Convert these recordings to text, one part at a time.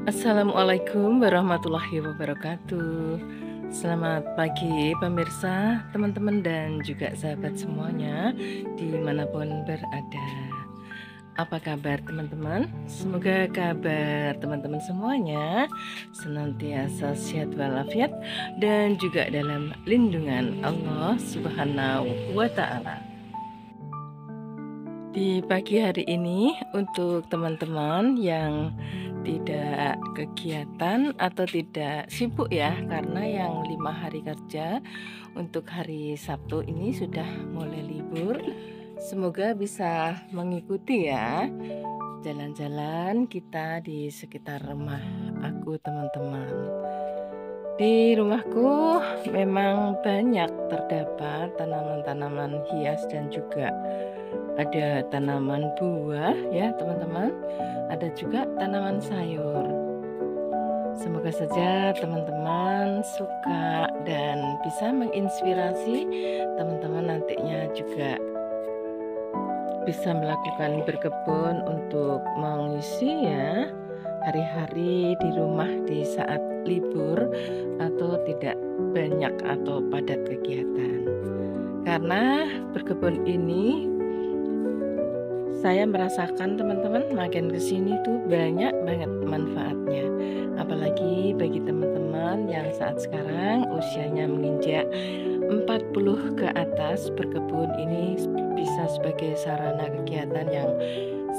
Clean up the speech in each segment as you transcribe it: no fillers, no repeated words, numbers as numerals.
Assalamualaikum warahmatullahi wabarakatuh. Selamat pagi pemirsa, teman-teman dan juga sahabat semuanya dimanapun berada. Apa kabar teman-teman? Semoga kabar teman-teman semuanya senantiasa sehat walafiat dan juga dalam lindungan Allah Subhanahu wa Ta'ala. Di pagi hari ini untuk teman-teman yang tidak kegiatan atau tidak sibuk ya, karena yang 5 hari kerja untuk hari Sabtu ini sudah mulai libur. Semoga bisa mengikuti ya jalan-jalan kita di sekitar rumah aku teman-teman. Di rumahku memang banyak terdapat tanaman-tanaman hias dan juga ada tanaman buah ya teman-teman. Ada juga tanaman sayur. Semoga saja teman-teman suka dan bisa menginspirasi teman-teman nantinya juga bisa melakukan berkebun untuk mengisi ya hari-hari di rumah di saat libur atau tidak banyak atau padat kegiatan. Karena berkebun ini saya merasakan teman-teman makin kesini tuh banyak banget manfaatnya. Apalagi bagi teman-teman yang saat sekarang usianya menginjak 40 ke atas, berkebun ini bisa sebagai sarana kegiatan yang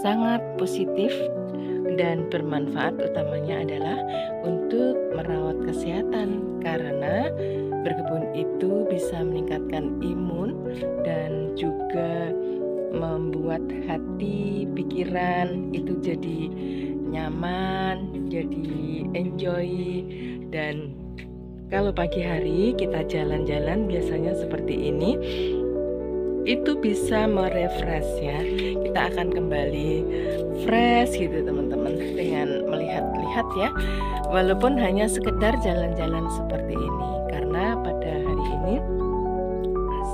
sangat positif dan bermanfaat, utamanya adalah untuk merawat kesehatan, karena berkebun itu bisa meningkatkan imun dan juga membuat hati, pikiran itu jadi nyaman, jadi enjoy. Dan kalau pagi hari kita jalan-jalan biasanya seperti ini, itu bisa merefresh ya. Kita akan kembali fresh gitu teman-teman dengan melihat-lihat ya, walaupun hanya sekedar jalan-jalan seperti ini. Karena pada hari ini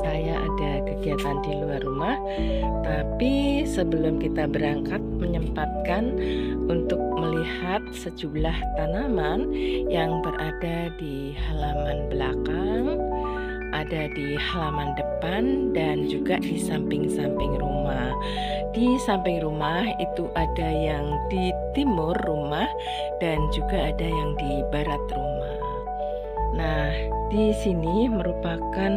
saya ada kegiatan di luar rumah, tapi sebelum kita berangkat menyempatkan untuk melihat sejumlah tanaman yang berada di halaman belakang, ada di halaman depan dan juga di samping-samping rumah. Di samping rumah itu ada yang di timur rumah dan juga ada yang di barat rumah. Nah, di sini merupakan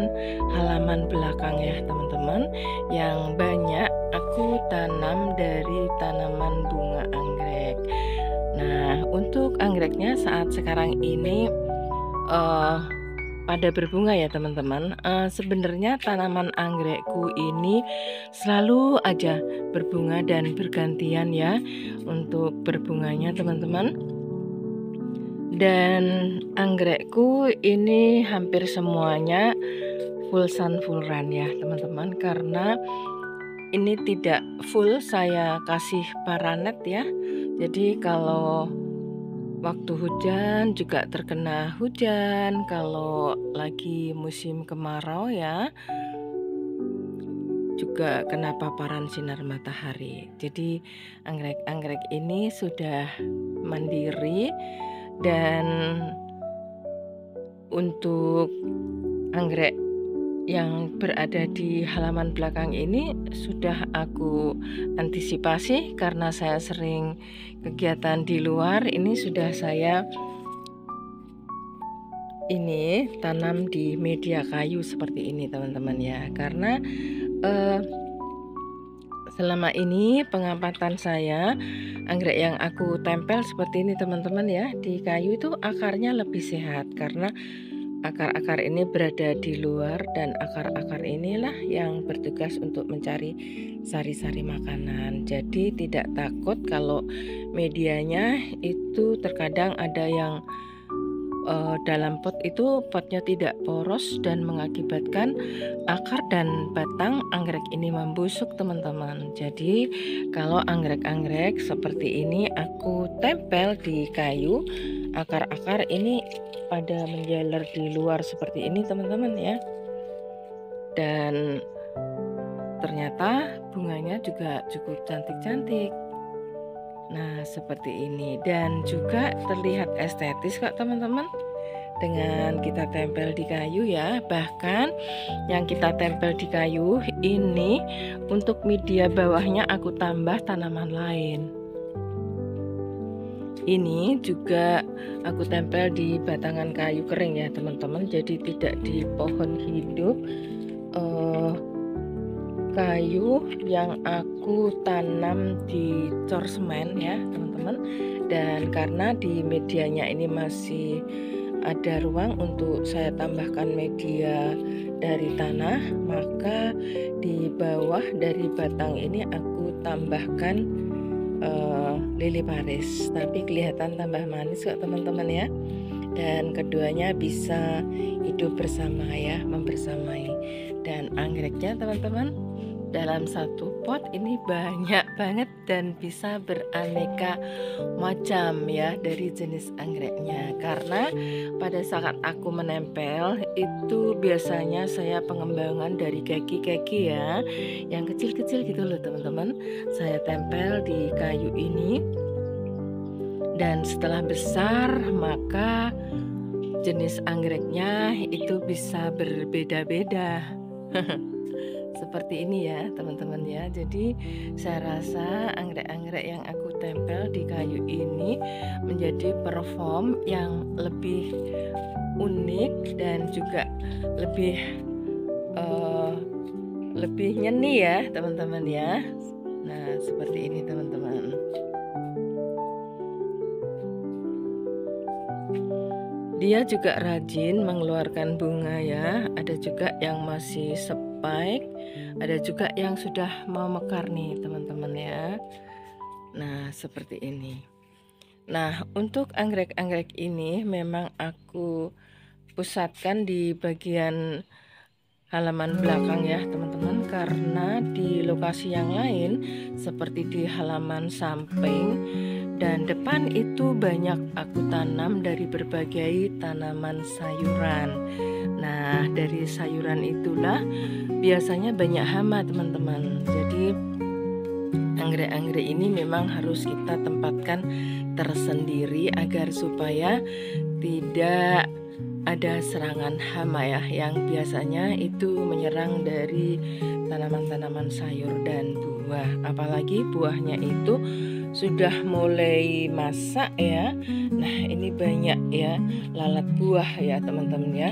halaman belakang ya teman-teman, yang banyak aku tanam dari tanaman bunga anggrek. Nah, untuk anggreknya saat sekarang ini pada berbunga ya teman-teman. Sebenarnya tanaman anggrekku ini selalu aja berbunga dan bergantian ya untuk berbunganya teman-teman. Dan anggrekku ini hampir semuanya full sun full run ya teman-teman, karena ini tidak full saya kasih paranet ya. Jadi kalau waktu hujan juga terkena hujan, kalau lagi musim kemarau ya juga kena paparan sinar matahari. Jadi anggrek-anggrek ini sudah mandiri. Dan untuk anggrek yang berada di halaman belakang ini sudah aku antisipasi, karena saya sering kegiatan di luar. Ini sudah saya tanam di media kayu seperti ini teman-teman ya, karena selama ini pengamatan saya, anggrek yang aku tempel seperti ini teman-teman ya, di kayu itu akarnya lebih sehat, karena akar-akar ini berada di luar dan akar-akar inilah yang bertugas untuk mencari sari-sari makanan. Jadi tidak takut kalau medianya itu terkadang ada yang dalam pot itu potnya tidak poros dan mengakibatkan akar dan batang anggrek ini membusuk teman-teman. Jadi kalau anggrek-anggrek seperti ini aku tempel di kayu, akar-akar ini pada menjalar di luar seperti ini teman-teman ya. Dan ternyata bunganya juga cukup cantik-cantik. Nah, seperti ini, dan juga terlihat estetis kok teman-teman, dengan kita tempel di kayu ya. Bahkan yang kita tempel di kayu ini, untuk media bawahnya aku tambah tanaman lain. Ini juga aku tempel di batangan kayu kering ya teman-teman, jadi tidak di pohon hidup. Kayu yang aku tanam di cor semen ya teman-teman, dan karena di medianya ini masih ada ruang untuk saya tambahkan media dari tanah, maka di bawah dari batang ini aku tambahkan lili Paris, tapi kelihatan tambah manis kok teman-teman ya. Dan keduanya bisa hidup bersama ya, membersamai. Dan anggreknya teman-teman, dalam satu pot ini banyak banget dan bisa beraneka macam ya dari jenis anggreknya. Karena pada saat aku menempel itu biasanya saya pengembangan dari keki-keki ya, yang kecil-kecil gitu loh teman-teman. Saya tempel di kayu ini, dan setelah besar maka jenis anggreknya itu bisa berbeda-beda. Seperti ini ya teman-teman ya. Jadi saya rasa anggrek-anggrek yang aku tempel di kayu ini menjadi perform yang lebih unik dan juga lebih nyeni ya teman-teman ya. Nah, seperti ini teman-teman. Dia juga rajin mengeluarkan bunga ya. Ada juga yang masih spike, ada juga yang sudah mau mekar nih teman-teman ya. Nah, seperti ini. Nah, untuk anggrek-anggrek ini memang aku pusatkan di bagian halaman belakang ya teman-teman, karena di lokasi yang lain seperti di halaman samping dan depan itu banyak aku tanam dari berbagai tanaman sayuran. Nah, dari sayuran itulah biasanya banyak hama teman-teman. Jadi anggrek-anggrek ini memang harus kita tempatkan tersendiri agar supaya tidak ada serangan hama ya, yang biasanya itu menyerang dari tanaman-tanaman sayur dan buah. Apalagi buahnya itu sudah mulai masak ya. Nah, ini banyak ya lalat buah ya teman-teman ya,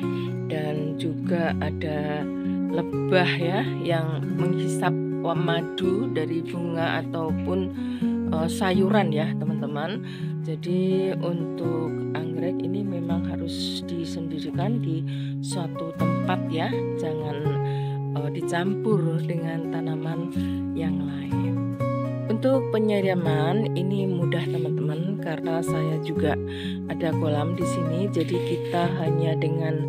dan juga ada lebah ya yang menghisap madu dari bunga ataupun sayuran ya teman-teman. Jadi untuk anggrek ini memang harus disendirikan di suatu tempat ya, jangan dicampur dengan tanaman yang lain. Untuk penyiraman ini mudah teman-teman, karena saya juga ada kolam di sini. Jadi kita hanya dengan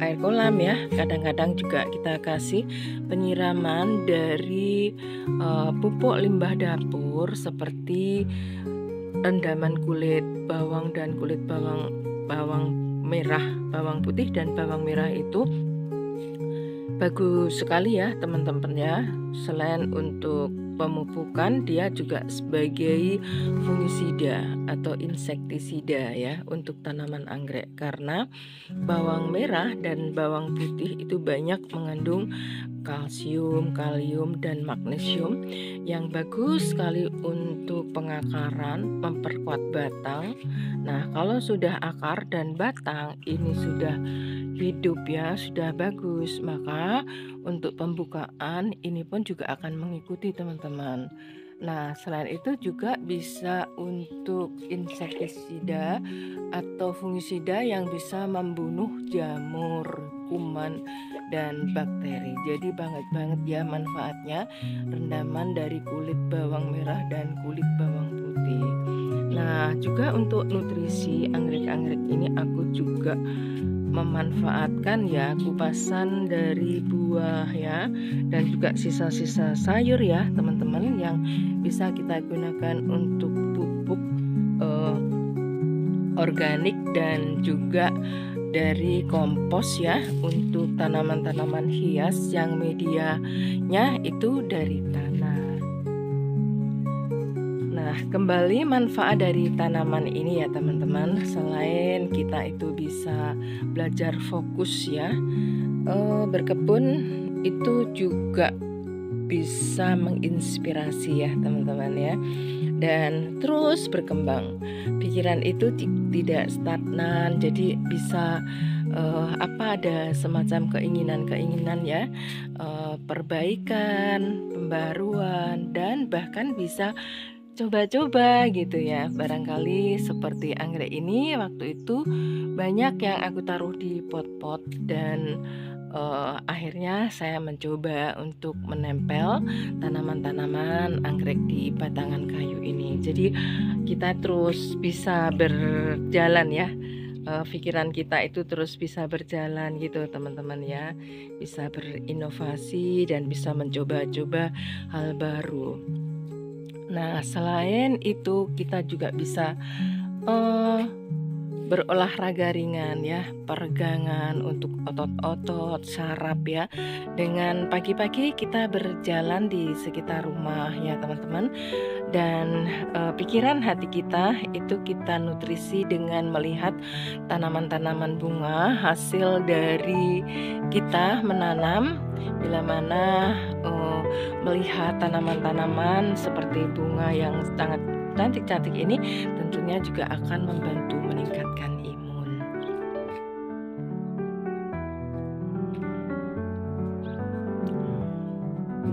air kolam ya. Kadang-kadang juga kita kasih penyiraman dari pupuk limbah dapur seperti rendaman kulit bawang dan kulit bawang merah, bawang putih dan bawang merah itu bagus sekali ya teman-teman ya. Selain untuk pemupukan, dia juga sebagai fungisida atau insektisida ya untuk tanaman anggrek, karena bawang merah dan bawang putih itu banyak mengandung kalsium, kalium dan magnesium yang bagus sekali untuk pengakaran, memperkuat batang. Nah, kalau sudah akar dan batang ini sudah hidup ya, sudah bagus, maka untuk pembukaan ini pun juga akan mengikuti teman-teman. Nah, selain itu juga bisa untuk insektisida atau fungisida yang bisa membunuh jamur, kuman dan bakteri. Jadi banget ya manfaatnya rendaman dari kulit bawang merah dan kulit bawang putih. Nah, juga untuk nutrisi anggrek-anggrek ini aku juga memanfaatkan ya kupasan dari buah ya, dan juga sisa-sisa sayur ya teman-teman, yang bisa kita gunakan untuk pupuk organik dan juga dari kompos ya untuk tanaman-tanaman hias yang medianya itu dari tanah. Nah, kembali manfaat dari tanaman ini ya teman-teman, selain kita itu bisa belajar fokus ya, berkebun itu juga bisa menginspirasi ya teman-teman ya, dan terus berkembang. Pikiran itu tidak stagnan, jadi bisa ada semacam keinginan-keinginan ya, perbaikan, pembaruan, dan bahkan bisa coba-coba gitu ya. Barangkali seperti anggrek ini waktu itu banyak yang aku taruh di pot-pot, dan akhirnya saya mencoba untuk menempel tanaman-tanaman anggrek di batangan kayu ini. Jadi kita terus bisa berjalan ya, pikiran kita itu terus bisa berjalan gitu teman-teman ya, bisa berinovasi dan bisa mencoba-coba hal baru. Nah, selain itu kita juga bisa berolahraga ringan ya, peregangan untuk otot-otot, saraf ya. Dengan pagi-pagi kita berjalan di sekitar rumah ya teman-teman. Dan pikiran hati kita itu kita nutrisi dengan melihat tanaman-tanaman bunga hasil dari kita menanam. Bila mana melihat tanaman-tanaman seperti bunga yang sangat cantik-cantik ini tentunya juga akan membantu meningkatkan imun.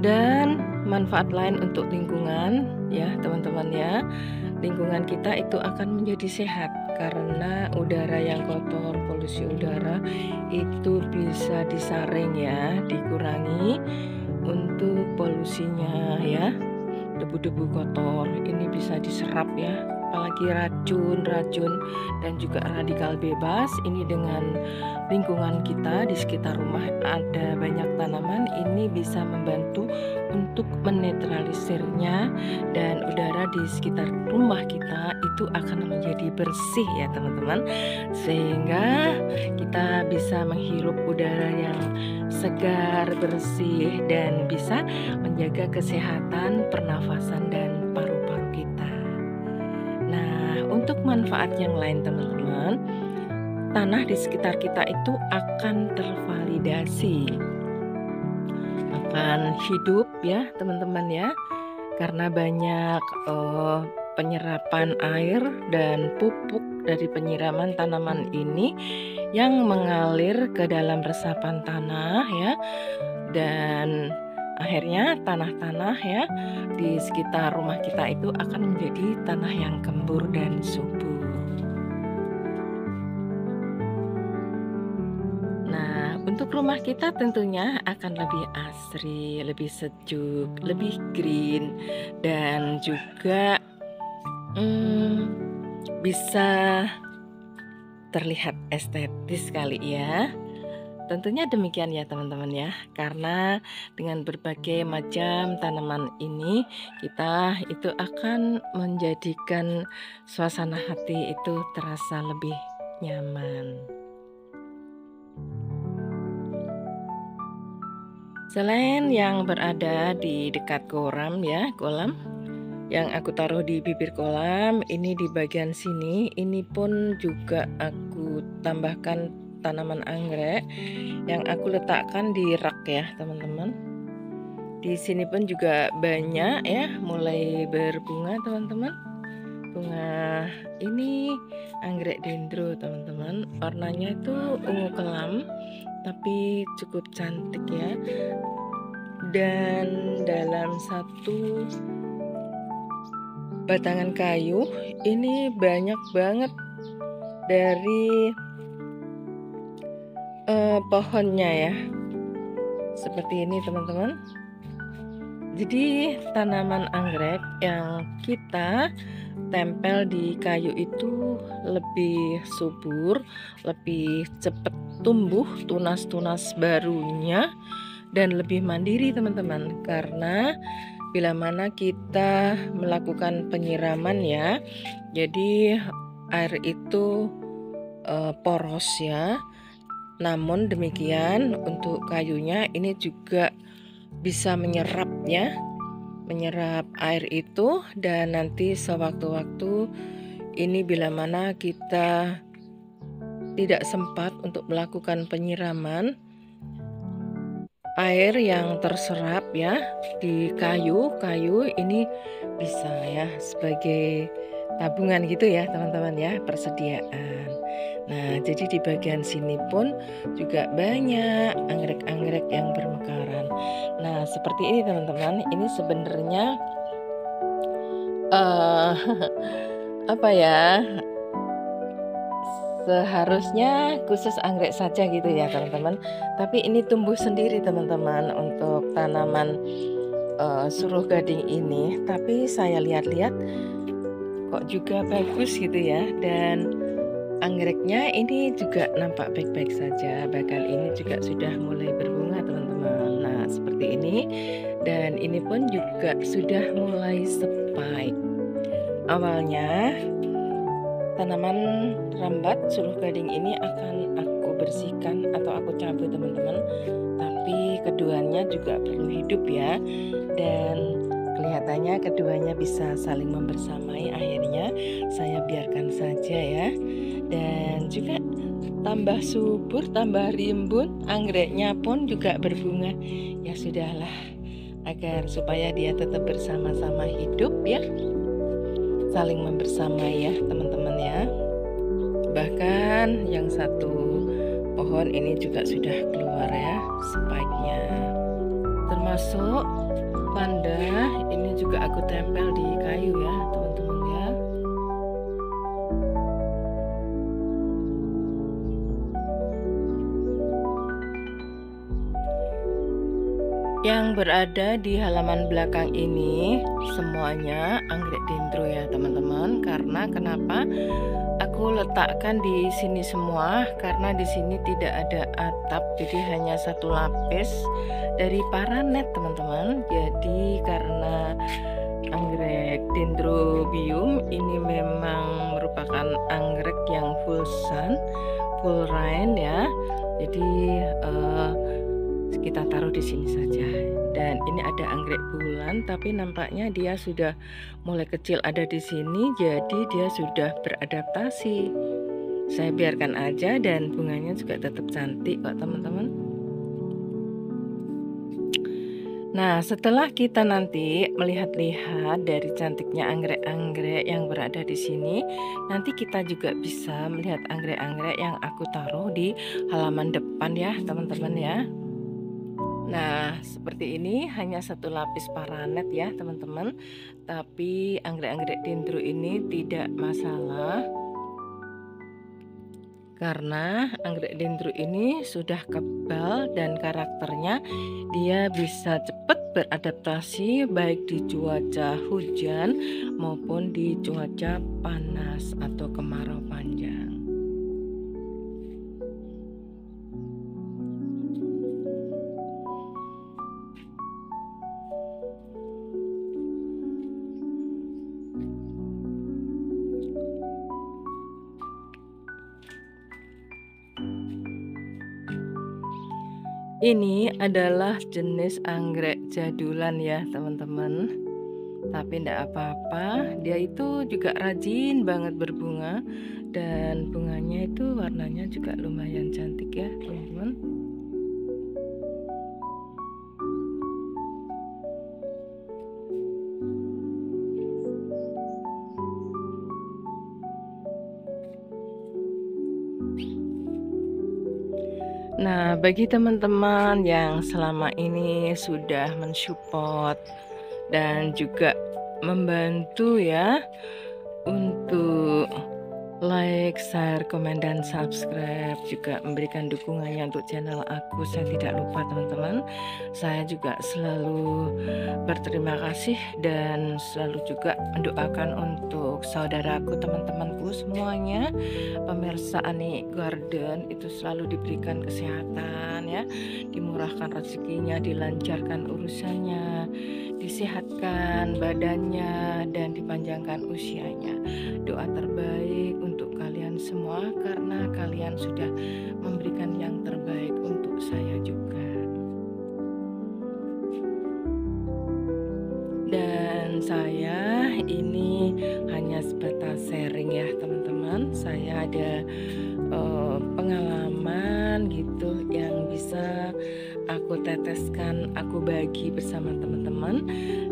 Dan manfaat lain untuk lingkungan ya teman-teman ya, lingkungan kita itu akan menjadi sehat karena udara yang kotor, polusi udara itu bisa disaring ya, dikurangi untuk polusinya ya. Debu-debu kotor ini bisa diserap ya, apalagi racun dan juga radikal bebas. Ini dengan lingkungan kita di sekitar rumah ada banyak tanaman, ini bisa membantu untuk menetralisirnya, dan udara di sekitar rumah kita itu akan menjadi bersih ya teman-teman, sehingga kita bisa menghirup udara yang segar, bersih, dan bisa menjaga kesehatan pernafasan dan paru-paru kita. Nah, untuk manfaat yang lain teman-teman, tanah di sekitar kita itu akan tervalidasi, akan hidup ya teman-teman ya, karena banyak penyerapan air dan pupuk dari penyiraman tanaman ini yang mengalir ke dalam resapan tanah ya, dan akhirnya tanah-tanah ya di sekitar rumah kita itu akan menjadi tanah yang gembur dan subur. Nah, untuk rumah kita tentunya akan lebih asri, lebih sejuk, lebih green, dan juga bisa terlihat estetis kali ya. Tentunya demikian ya teman-teman ya, karena dengan berbagai macam tanaman ini kita itu akan menjadikan suasana hati itu terasa lebih nyaman. Selain yang berada di dekat kolam ya, kolam yang aku taruh di bibir kolam, ini di bagian sini, ini pun juga aku tambahkan tanaman anggrek yang aku letakkan di rak ya teman-teman. Di sini pun juga banyak ya, mulai berbunga teman-teman. Bunga ini anggrek dendro teman-teman, warnanya itu ungu kelam tapi cukup cantik ya. Dan dalam satu batangan kayu ini banyak banget dari pohonnya ya, seperti ini teman-teman. Jadi tanaman anggrek yang kita tempel di kayu itu lebih subur, lebih cepat tumbuh tunas-tunas barunya, dan lebih mandiri teman-teman, karena bila mana kita melakukan penyiraman ya, jadi air itu poros ya. Namun demikian untuk kayunya ini juga bisa menyerapnya menyerap air itu, dan nanti sewaktu-waktu ini bila mana kita tidak sempat untuk melakukan penyiraman, air yang terserap ya di kayu ini bisa ya sebagai tabungan gitu ya teman-teman ya, persediaan. Nah, jadi di bagian sini pun juga banyak anggrek-anggrek yang bermekaran. Nah, seperti ini teman-teman. Ini sebenarnya apa ya? Seharusnya khusus anggrek saja gitu ya teman-teman. Tapi ini tumbuh sendiri teman-teman untuk tanaman suruh gading ini. Tapi saya lihat-lihat kok juga bagus gitu ya, dan anggreknya ini juga nampak baik-baik saja. Bahkan ini juga sudah mulai berbunga teman-teman. Nah seperti ini, dan ini pun juga sudah mulai spike. Awalnya tanaman rambat suruh gading ini akan aku bersihkan atau aku cabut teman-teman, tapi keduanya juga perlu hidup ya, dan kelihatannya keduanya bisa saling membersamai. Akhirnya saya biarkan saja ya, dan juga tambah subur, tambah rimbun, anggreknya pun juga berbunga. Ya sudahlah, agar supaya dia tetap bersama-sama hidup ya, saling membersamai ya teman-teman ya. Bahkan yang satu pohon ini juga sudah keluar ya spike-nya, termasuk panda ini juga aku tempel di kayu ya teman-teman ya. Yang berada di halaman belakang ini semuanya anggrek dendro ya teman-teman. Karena kenapa aku letakkan di sini semua? Karena di sini tidak ada atap, jadi hanya satu lapis dari paranet teman-teman. Jadi karena anggrek dendrobium ini memang merupakan anggrek yang full sun, full rain ya. Jadi kita taruh di sini saja. Dan ini ada anggrek bulan, tapi nampaknya dia sudah mulai kecil ada di sini, jadi dia sudah beradaptasi. Saya biarkan aja, dan bunganya juga tetap cantik kok teman-teman. Nah, setelah kita nanti melihat-lihat dari cantiknya anggrek-anggrek yang berada di sini, nanti kita juga bisa melihat anggrek-anggrek yang aku taruh di halaman depan ya teman-teman ya. Nah, seperti ini hanya satu lapis paranet ya teman-teman. Tapi anggrek-anggrek dendro ini tidak masalah, karena anggrek dendro ini sudah kebal dan karakternya dia bisa cepat beradaptasi baik di cuaca hujan maupun di cuaca panas atau kemarau panjang. Ini adalah jenis anggrek jadulan ya teman-teman. Tapi tidak apa-apa, dia itu juga rajin banget berbunga, dan bunganya itu warnanya juga lumayan cantik ya teman-teman. Nah, bagi teman-teman yang selama ini sudah mensupport dan juga membantu ya untuk like, share, komen, dan subscribe, juga memberikan dukungannya untuk channel aku, saya tidak lupa teman-teman. Saya juga selalu berterima kasih dan selalu juga mendoakan untuk saudaraku, teman-temanku semuanya, pemirsa Ani Garden itu selalu diberikan kesehatan ya, dimurahkan rezekinya, dilancarkan urusannya, disehatkan badannya, dan dipanjangkan usianya. Doa terbaik untuk kalian semua, karena kalian sudah memberikan yang terbaik untuk saya juga. Dan saya ini hanya sebatas sharing ya teman-teman. Saya ada pengalaman gitu yang bisa aku teteskan, aku bagi bersama teman-teman,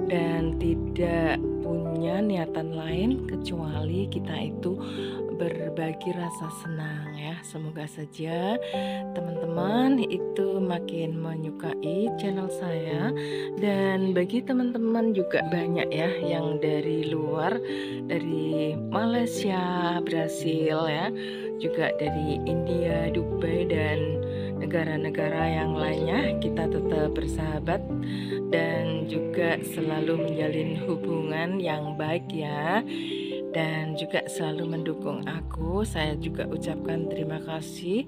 dan tidak punya niatan lain kecuali kita itu berbagi rasa senang ya. Semoga saja teman-teman itu makin menyukai channel saya, dan bagi teman-teman juga banyak ya yang dari luar, dari Malaysia, Brasil ya, juga dari India, Dubai, dan negara-negara yang lainnya. Kita tetap bersahabat dan juga selalu menjalin hubungan yang baik ya, dan juga selalu mendukung aku. Saya juga ucapkan terima kasih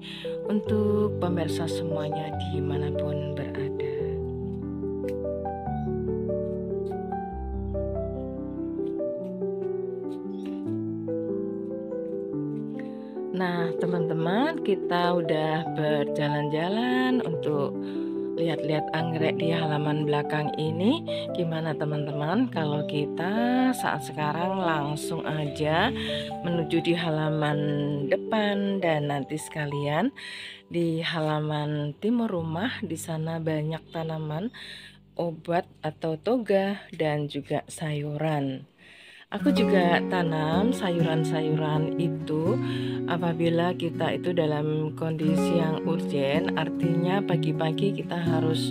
untuk pemirsa semuanya dimanapun berada. Nah teman-teman, kita udah berjalan-jalan untuk lihat-lihat anggrek di halaman belakang ini. Gimana teman-teman kalau kita saat sekarang langsung aja menuju di halaman depan, dan nanti sekalian di halaman timur rumah di sana banyak tanaman obat atau toga dan juga sayuran. Aku juga tanam sayuran-sayuran itu apabila kita itu dalam kondisi yang urgen, artinya pagi-pagi kita harus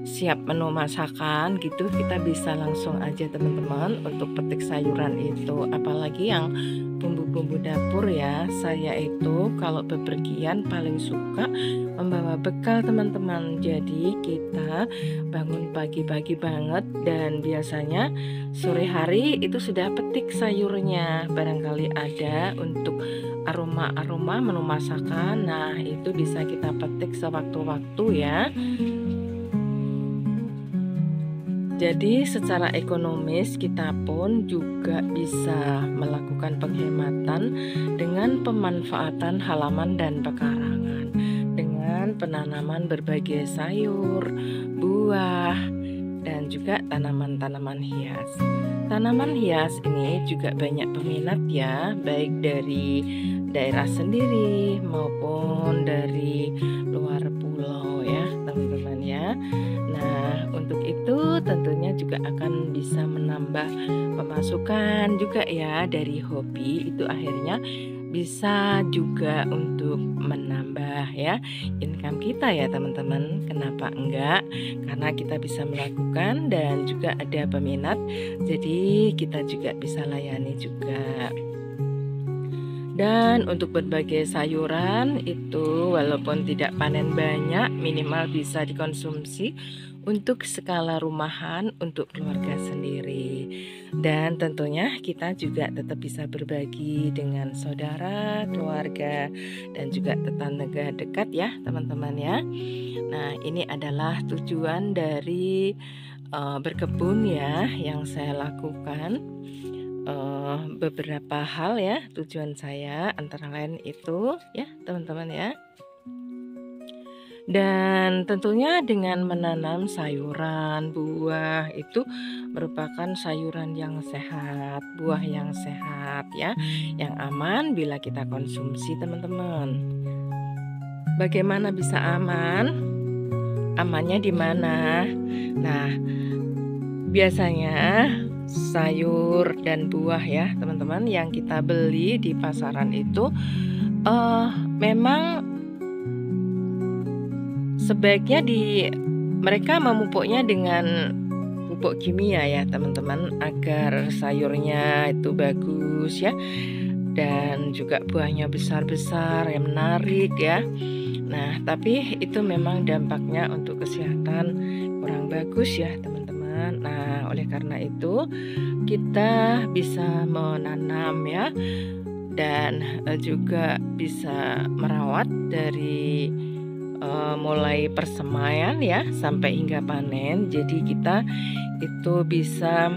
siap menu masakan gitu, kita bisa langsung aja teman-teman untuk petik sayuran itu. Apalagi yang bumbu-bumbu dapur ya, saya itu kalau bepergian paling suka membawa bekal teman-teman. Jadi kita bangun pagi-pagi banget, dan biasanya sore hari itu sudah petik sayurnya. Barangkali ada untuk aroma-aroma menu masakan, nah itu bisa kita petik sewaktu-waktu ya. Jadi secara ekonomis kita pun juga bisa melakukan penghematan dengan pemanfaatan halaman dan pekarangan, dengan penanaman berbagai sayur, buah, dan juga tanaman-tanaman hias. Tanaman hias ini juga banyak peminat ya, baik dari daerah sendiri maupun dari luar pulau ya teman-teman ya. Nah untuk itu tentunya juga akan bisa menambah pemasukan juga ya dari hobi itu, akhirnya bisa juga untuk menambah ya income kita ya teman-teman. Kenapa enggak? Karena kita bisa melakukan dan juga ada peminat, jadi kita juga bisa layani juga. Dan untuk berbagai sayuran itu walaupun tidak panen banyak, minimal bisa dikonsumsi untuk skala rumahan untuk keluarga sendiri. Dan tentunya kita juga tetap bisa berbagi dengan saudara, keluarga, dan juga tetangga dekat ya teman-teman ya. Nah ini adalah tujuan dari berkebun ya yang saya lakukan. Beberapa hal ya tujuan saya, antara lain itu ya teman-teman ya. Dan tentunya dengan menanam sayuran, buah itu merupakan sayuran yang sehat, buah yang sehat ya, yang aman bila kita konsumsi teman-teman. Bagaimana bisa aman? Amannya di mana? Nah, biasanya sayur dan buah ya teman-teman yang kita beli di pasaran itu memang sebaiknya mereka memupuknya dengan pupuk kimia ya teman-teman, agar sayurnya itu bagus ya, dan juga buahnya besar-besar yang menarik ya. Nah tapi itu memang dampaknya untuk kesehatan kurang bagus ya teman-teman. Nah oleh karena itu kita bisa menanam ya, dan juga bisa merawat dari mulai persemaian ya sampai hingga panen. Jadi kita itu bisa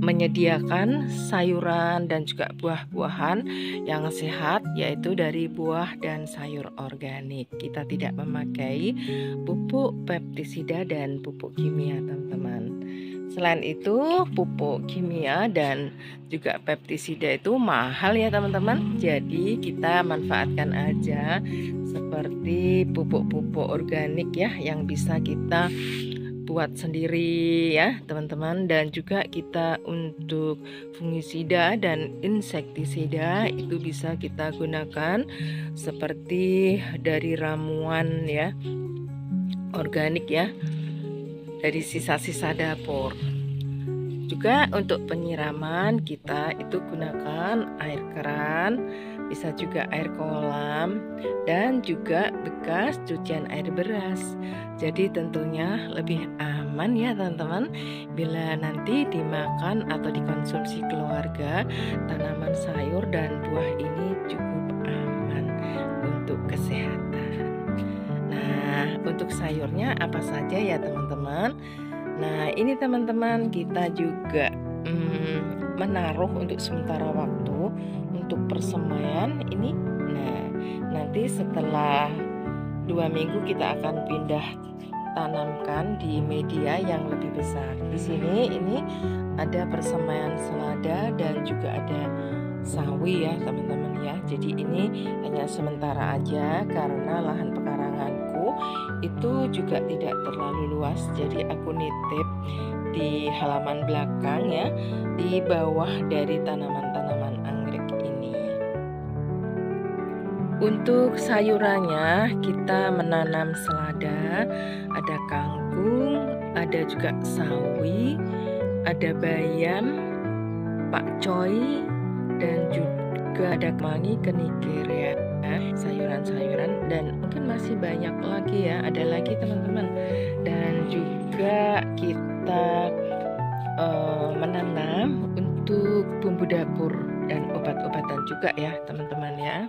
menyediakan sayuran dan juga buah-buahan yang sehat, yaitu dari buah dan sayur organik. Kita tidak memakai pupuk pestisida dan pupuk kimia teman-teman. Selain itu, pupuk kimia dan juga pestisida itu mahal ya teman-teman. Jadi kita manfaatkan aja seperti pupuk-pupuk organik ya yang bisa kita buat sendiri ya teman-teman. Dan juga kita untuk fungisida dan insektisida itu bisa kita gunakan seperti dari ramuan ya organik ya, dari sisa-sisa dapur. Juga untuk penyiraman kita itu gunakan air keran, bisa juga air kolam, dan juga bekas cucian air beras. Jadi tentunya lebih aman ya teman-teman bila nanti dimakan atau dikonsumsi keluarga. Tanaman sayur dan buah ini cukup aman untuk kesehatan. Nah, untuk sayurnya apa saja ya teman-teman? Nah, ini teman-teman kita juga menaruh untuk sementara waktu untuk persemaian ini. Nah, nanti setelah 2 minggu kita akan pindah tanamkan di media yang lebih besar. Di sini ini ada persemaian selada dan juga ada sawi ya teman-teman ya. Jadi ini hanya sementara aja karena lahan pekaranganku itu juga tidak terlalu luas. Jadi aku nitip di halaman belakang ya, di bawah dari tanaman-tanaman anggrek ini. Untuk sayurannya kita menanam selada, ada kangkung, ada juga sawi, ada bayam, pakcoy, dan juga ada kemangi, kenikir ya, sayuran-sayuran, dan mungkin masih banyak lagi ya, ada lagi teman-teman. Dan juga kita menanam untuk bumbu dapur dan obat-obatan juga ya teman-teman ya.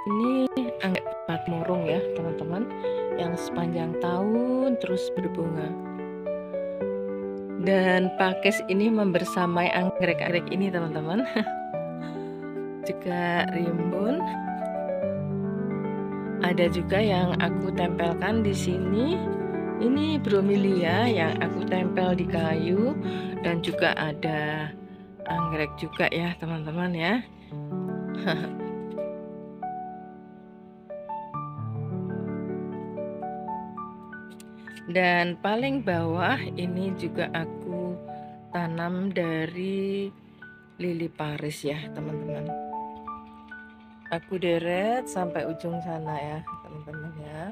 Ini anggrek patmurung ya teman-teman, yang sepanjang tahun terus berbunga. Dan pakis ini membersamai anggrek-anggrek ini teman-teman. Juga rimbun. Ada juga yang aku tempelkan di sini. Ini bromelia yang aku tempel di kayu, dan juga ada anggrek juga ya teman-teman ya. Dan paling bawah ini juga aku tanam dari lili Paris ya teman-teman. Aku deret sampai ujung sana ya teman-teman ya.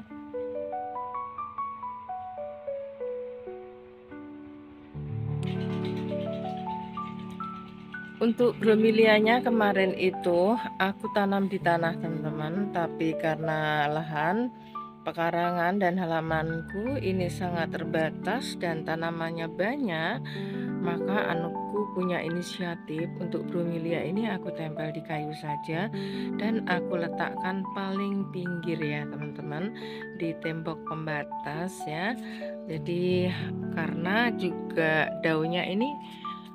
Untuk bromelianya kemarin itu aku tanam di tanah teman-teman, tapi karena lahan pekarangan dan halamanku ini sangat terbatas dan tanamannya banyak, maka anakku punya inisiatif untuk bromelia ini aku tempel di kayu saja, dan aku letakkan paling pinggir ya teman-teman, di tembok pembatas ya. Jadi karena juga daunnya ini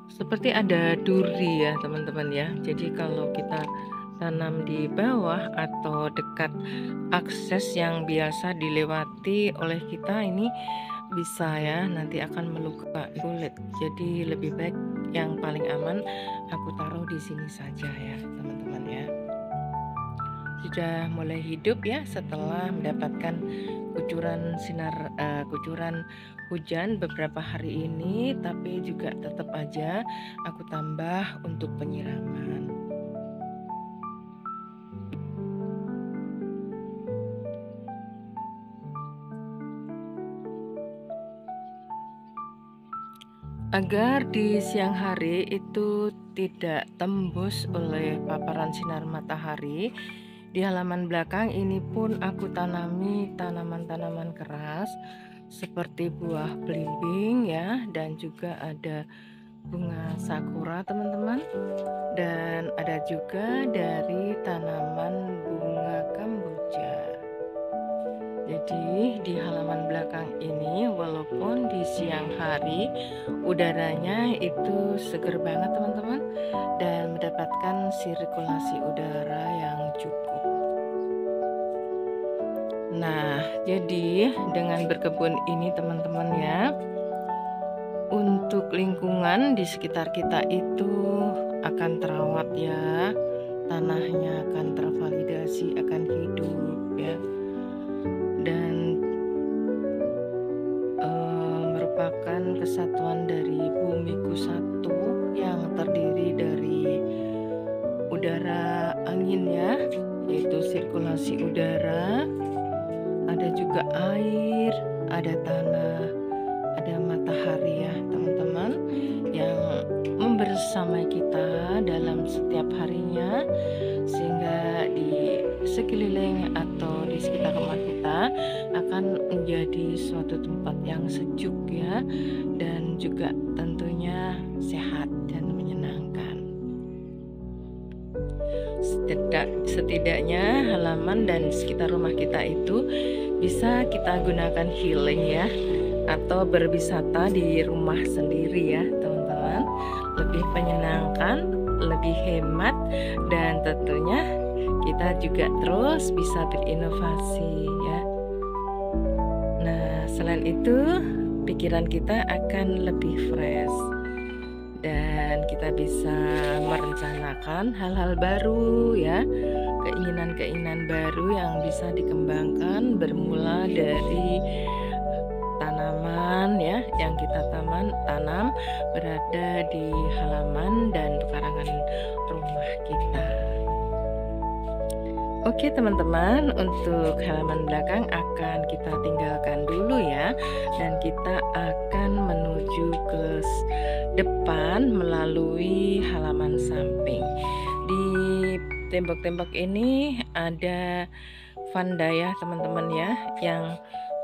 seperti ada duri ya teman-teman ya. Jadi kalau kita tanam di bawah atau dekat akses yang biasa dilewati oleh kita, ini bisa ya nanti akan melukai kulit. Jadi lebih baik yang paling aman aku taruh di sini saja ya teman-teman ya. Sudah mulai hidup ya setelah mendapatkan kucuran hujan beberapa hari ini, tapi juga tetap aja aku tambah untuk penyiraman. Agar di siang hari itu tidak tembus oleh paparan sinar matahari, di halaman belakang ini pun aku tanami tanaman-tanaman keras seperti buah belimbing ya, dan juga ada bunga sakura teman-teman, dan ada juga dari tanaman bunga kamboja. Jadi di halaman belakang ini walaupun di siang hari udaranya itu seger banget teman-teman, dan mendapatkan sirkulasi udara yang cukup. Nah, jadi dengan berkebun ini teman-teman ya, untuk lingkungan di sekitar kita itu akan terawat ya, tanahnya akan tervalidasi, akan hidup ya, dan merupakan kesatuan dari bumiku satu yang terdiri dari udara, angin ya, yaitu sirkulasi udara, ada juga air, ada tanah, ada matahari ya teman-teman, yang membersamai kita dalam setiap harinya, sehingga di sekeliling atau di sekitar rumah kita akan menjadi suatu tempat yang sejuk ya, dan juga tentunya sehat dan menyenangkan. Setidaknya halaman dan sekitar rumah kita itu bisa kita gunakan healing ya, atau berwisata di rumah sendiri ya teman-teman, lebih menyenangkan, lebih hemat, dan tentunya kita juga terus bisa berinovasi ya. Nah, selain itu pikiran kita akan lebih fresh dan kita bisa merencanakan hal-hal baru ya, keinginan-keinginan baru yang bisa dikembangkan bermula dari tanaman ya yang kita tanam berada di halaman dan pekarangan rumah kita. Oke teman-teman, untuk halaman belakang akan kita tinggalkan dulu ya, dan kita akan menuju ke depan melalui halaman samping. Di tembok-tembok ini ada vanda ya teman-teman ya, yang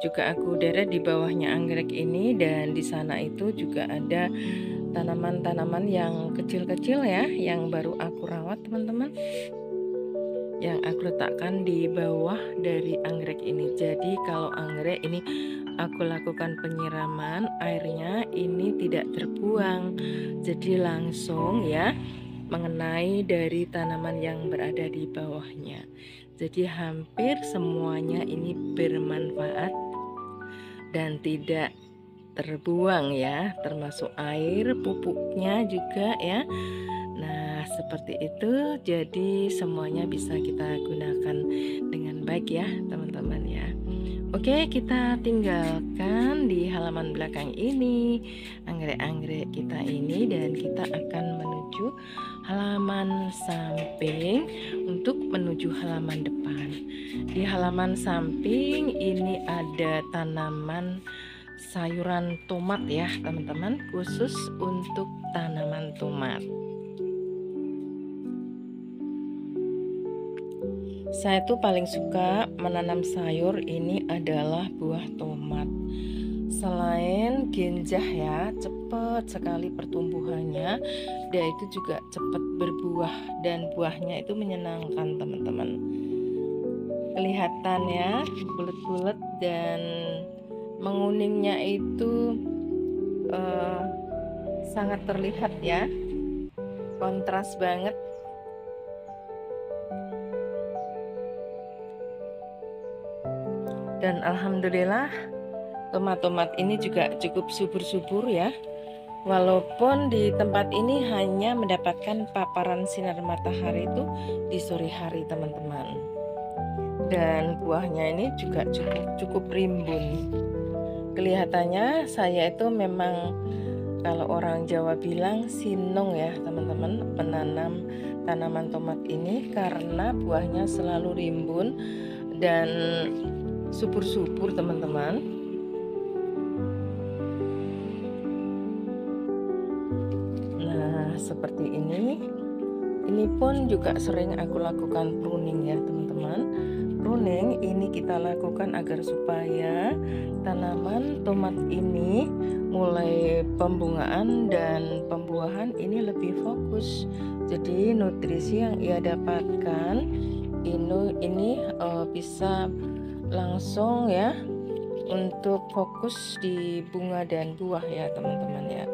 juga aku deret di bawahnya anggrek ini, dan di sana itu juga ada tanaman-tanaman yang kecil-kecil ya, yang baru aku rawat teman-teman, yang aku letakkan di bawah dari anggrek ini. Jadi kalau anggrek ini aku lakukan penyiraman, airnya ini tidak terbuang, jadi langsung ya mengenai dari tanaman yang berada di bawahnya. Jadi hampir semuanya ini bermanfaat dan tidak terbuang ya, termasuk air, pupuknya juga ya. Nah seperti itu, jadi semuanya bisa kita gunakan dengan baik ya teman-teman ya. Oke, kita tinggalkan di halaman belakang ini anggrek-anggrek kita ini, dan kita akan menuju halaman samping untuk menuju halaman depan. Di halaman samping ini ada tanaman sayuran tomat ya teman-teman, khusus untuk tanaman tomat. Saya tuh paling suka menanam sayur ini adalah buah tomat. Selain genjah ya, cepat sekali pertumbuhannya, dan itu juga cepat berbuah, dan buahnya itu menyenangkan teman-teman. Kelihatannya bulat-bulat dan menguningnya itu sangat terlihat ya, kontras banget. Dan alhamdulillah tomat-tomat ini juga cukup subur-subur ya, walaupun di tempat ini hanya mendapatkan paparan sinar matahari itu di sore hari teman-teman. Dan buahnya ini juga cukup rimbun. Kelihatannya saya itu memang, kalau orang Jawa bilang sinong ya teman-teman, menanam tanaman tomat ini karena buahnya selalu rimbun dan subur-subur teman-teman. Nah seperti ini pun juga sering aku lakukan pruning ya teman-teman. Pruning ini kita lakukan agar supaya tanaman tomat ini mulai pembungaan dan pembuahan ini lebih fokus. Jadi nutrisi yang ia dapatkan ini bisa langsung ya untuk fokus di bunga dan buah ya teman-teman ya.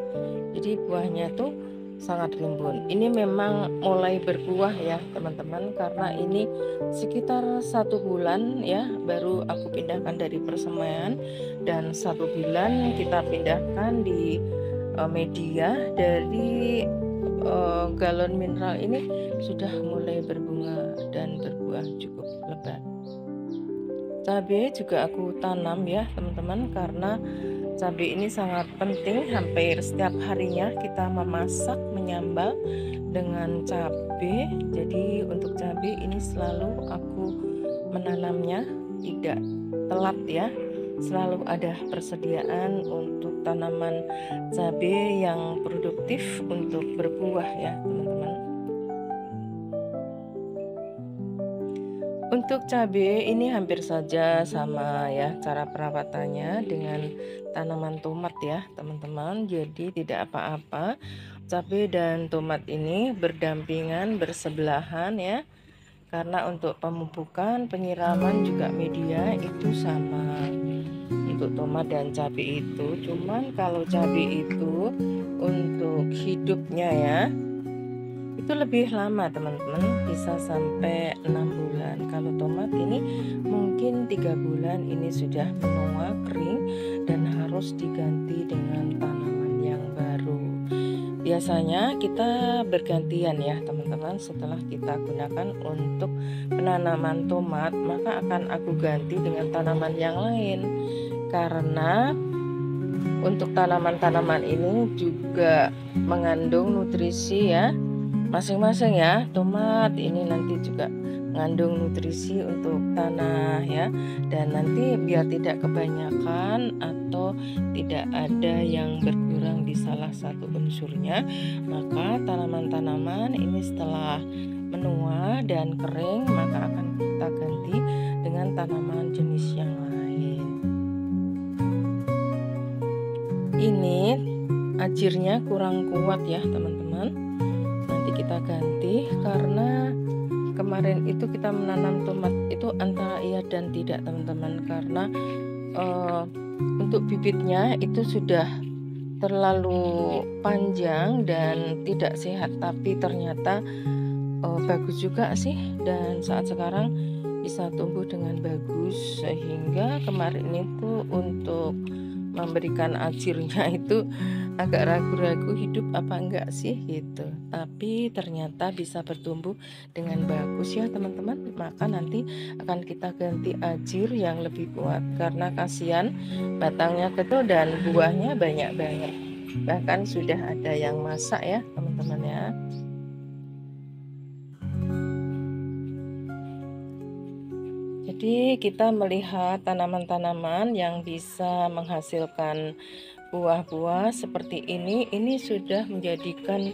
Jadi buahnya tuh sangat rimbun. Ini memang mulai berbuah ya teman-teman, karena ini sekitar 1 bulan ya baru aku pindahkan dari persemaian, dan 1 bulan kita pindahkan di media dari galon mineral ini sudah mulai berbunga dan berbuah cukup lebat. Cabai juga aku tanam ya teman-teman, karena cabai ini sangat penting. Hampir setiap harinya kita memasak menyambal dengan cabai. Jadi untuk cabai ini selalu aku menanamnya tidak telat ya, selalu ada persediaan untuk tanaman cabai yang produktif untuk berbuah ya teman-teman. Untuk cabai ini hampir saja sama ya cara perawatannya dengan tanaman tomat ya teman-teman. Jadi tidak apa-apa, cabai dan tomat ini berdampingan, bersebelahan ya. Karena untuk pemupukan, penyiraman juga media itu sama untuk tomat dan cabai itu. Cuman kalau cabai itu untuk hidupnya ya itu lebih lama teman-teman, bisa sampai 6 bulan. Kalau tomat ini mungkin 3 bulan ini sudah menua kering dan harus diganti dengan tanaman yang baru. Biasanya kita bergantian ya teman-teman, setelah kita gunakan untuk penanaman tomat maka akan aku ganti dengan tanaman yang lain, karena untuk tanaman-tanaman ini juga mengandung nutrisi ya masing-masing ya. Tomat ini nanti juga mengandung nutrisi untuk tanah ya, dan nanti biar tidak kebanyakan atau tidak ada yang berkurang di salah satu unsurnya, maka tanaman-tanaman ini setelah menua dan kering maka akan kita ganti dengan tanaman jenis yang lain. Ini ajirnya kurang kuat ya teman-teman, nanti kita ganti, karena kemarin itu kita menanam tomat itu antara iya dan tidak teman-teman, karena untuk bibitnya itu sudah terlalu panjang dan tidak sehat, tapi ternyata bagus juga sih, dan saat sekarang bisa tumbuh dengan bagus, sehingga kemarin itu untuk memberikan ajirnya itu agak ragu-ragu hidup apa enggak sih gitu, tapi ternyata bisa bertumbuh dengan bagus ya teman-teman. Maka nanti akan kita ganti ajir yang lebih kuat, karena kasihan batangnya kecil dan buahnya banyak banget, bahkan sudah ada yang masak ya teman-teman ya. Jadi kita melihat tanaman-tanaman yang bisa menghasilkan buah-buah seperti ini sudah menjadikan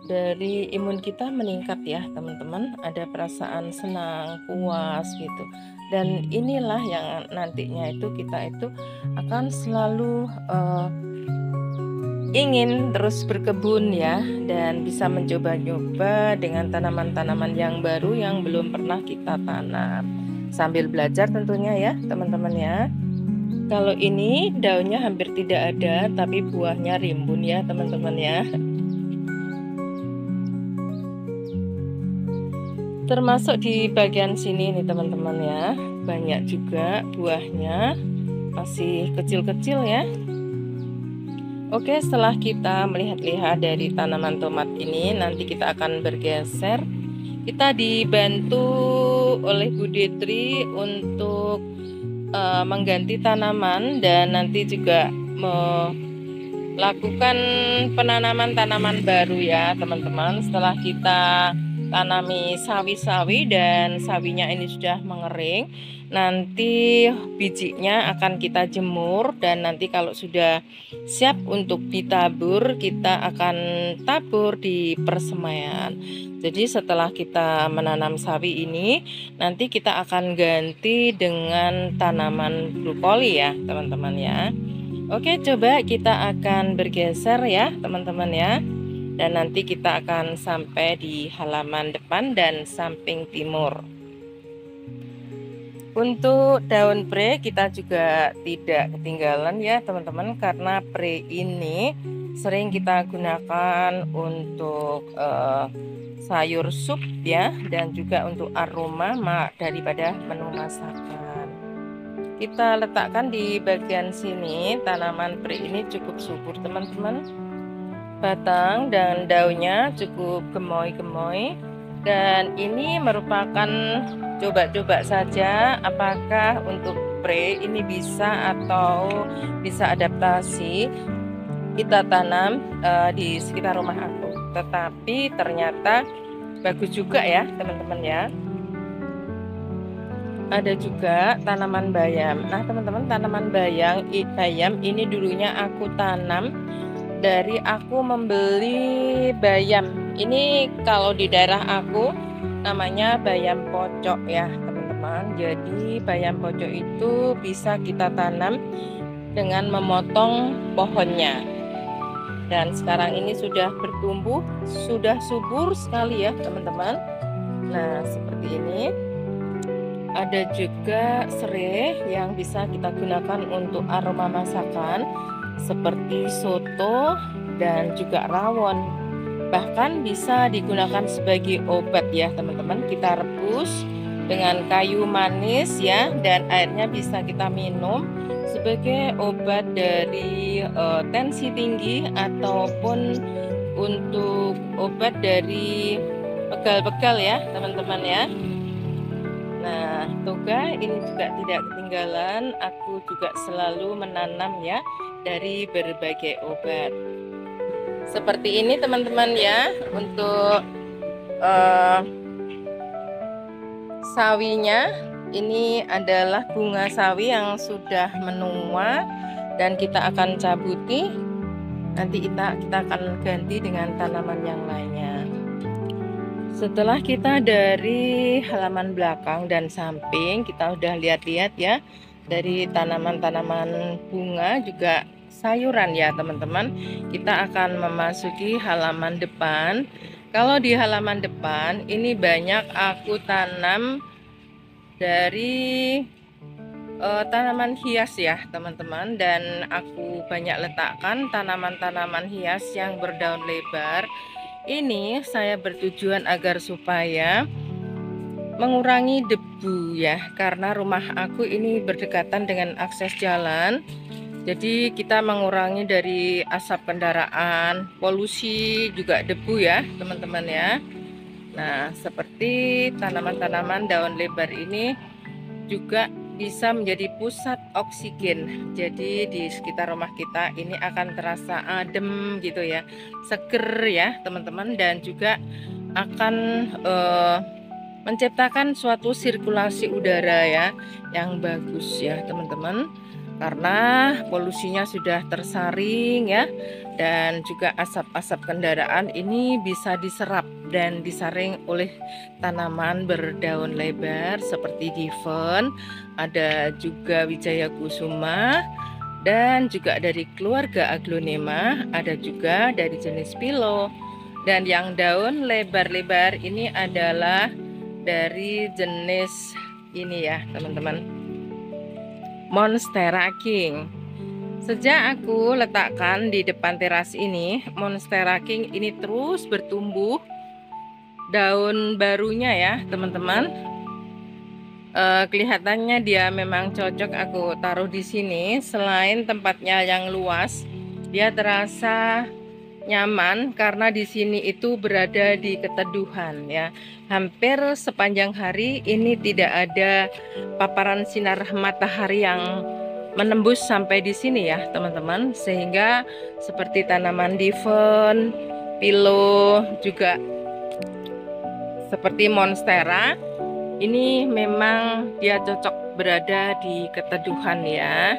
dari imun kita meningkat ya teman-teman, ada perasaan senang, puas gitu. Dan inilah yang nantinya itu kita itu akan selalu ingin terus berkebun ya, dan bisa mencoba-coba dengan tanaman-tanaman yang baru yang belum pernah kita tanam, sambil belajar tentunya ya teman-teman ya. Kalau ini daunnya hampir tidak ada, tapi buahnya rimbun ya teman-teman ya. Termasuk di bagian sini nih teman-teman ya, banyak juga buahnya, masih kecil-kecil ya. Oke, setelah kita melihat-lihat dari tanaman tomat ini, nanti kita akan bergeser. Kita dibantu oleh Bu Detri untuk mengganti tanaman, dan nanti juga melakukan penanaman tanaman baru ya teman-teman. Setelah kita tanami sawi-sawi dan sawinya ini sudah mengering, nanti bijinya akan kita jemur, dan nanti kalau sudah siap untuk ditabur, kita akan tabur di persemaian. Jadi setelah kita menanam sawi ini, nanti kita akan ganti dengan tanaman brokoli ya teman-teman ya. Oke, coba kita akan bergeser ya teman-teman ya, dan nanti kita akan sampai di halaman depan dan samping timur. Untuk daun pre kita juga tidak ketinggalan ya teman-teman, karena pre ini sering kita gunakan untuk sayur sup ya, dan juga untuk aroma daripada menu masakan. kita letakkan di bagian sini. Tanaman pre ini cukup subur teman-teman, batang dan daunnya cukup gemoy-gemoy, dan ini merupakan coba-coba saja apakah untuk pre ini bisa atau bisa adaptasi kita tanam di sekitar rumah aku. Tetapi ternyata bagus juga ya teman-teman ya. Ada juga tanaman bayam. Nah teman-teman, tanaman bayam ini dulunya aku tanam dari aku membeli bayam. Ini kalau di daerah aku namanya bayam pocok ya teman-teman. Jadi bayam pocok itu bisa kita tanam dengan memotong pohonnya. Dan sekarang ini sudah bertumbuh, sudah subur sekali ya teman-teman. Nah seperti ini. Ada juga serai yang bisa kita gunakan untuk aroma masakan seperti soto dan juga rawon. Bahkan bisa digunakan sebagai obat ya teman-teman. Kita rebus dengan kayu manis ya, dan airnya bisa kita minum sebagai obat dari tensi tinggi ataupun untuk obat dari pegal-pegal ya teman-teman ya. Nah, toga ini juga tidak ketinggalan. Aku juga selalu menanam ya dari berbagai obat. Seperti ini teman-teman ya, untuk sawinya. Ini adalah bunga sawi yang sudah menua dan kita akan cabuti. Nanti kita akan ganti dengan tanaman yang lainnya. Setelah kita dari halaman belakang dan samping, kita udah lihat-lihat ya, dari tanaman-tanaman bunga juga sayuran ya teman-teman. Kita akan memasuki halaman depan. Kalau di halaman depan ini banyak aku tanam dari tanaman hias ya teman-teman, dan aku banyak letakkan tanaman-tanaman hias yang berdaun lebar. Ini saya bertujuan agar supaya mengurangi debu ya, karena rumah aku ini berdekatan dengan akses jalan. Jadi kita mengurangi dari asap kendaraan, polusi, juga debu ya teman-teman ya. Nah seperti tanaman-tanaman daun lebar ini juga bisa menjadi pusat oksigen. Jadi di sekitar rumah kita ini akan terasa adem gitu ya, seger ya teman-teman, dan juga akan menciptakan suatu sirkulasi udara ya yang bagus ya teman-teman, karena polusinya sudah tersaring ya, dan juga asap-asap kendaraan ini bisa diserap dan disaring oleh tanaman berdaun lebar seperti Given, ada juga Wijaya Kusuma, dan juga dari keluarga Aglonema, ada juga dari jenis Pilo. Dan yang daun lebar-lebar ini adalah dari jenis ini ya teman-teman, Monstera King. Sejak aku letakkan di depan teras ini, Monstera King ini terus bertumbuh daun barunya ya teman-teman. Kelihatannya dia memang cocok aku taruh di sini. Selain tempatnya yang luas, dia terasa nyaman karena di sini itu berada di keteduhan ya. Hampir sepanjang hari ini tidak ada paparan sinar matahari yang menembus sampai di sini ya teman-teman, sehingga seperti tanaman Given, Pilo, juga seperti Monstera, ini memang dia cocok berada di keteduhan ya.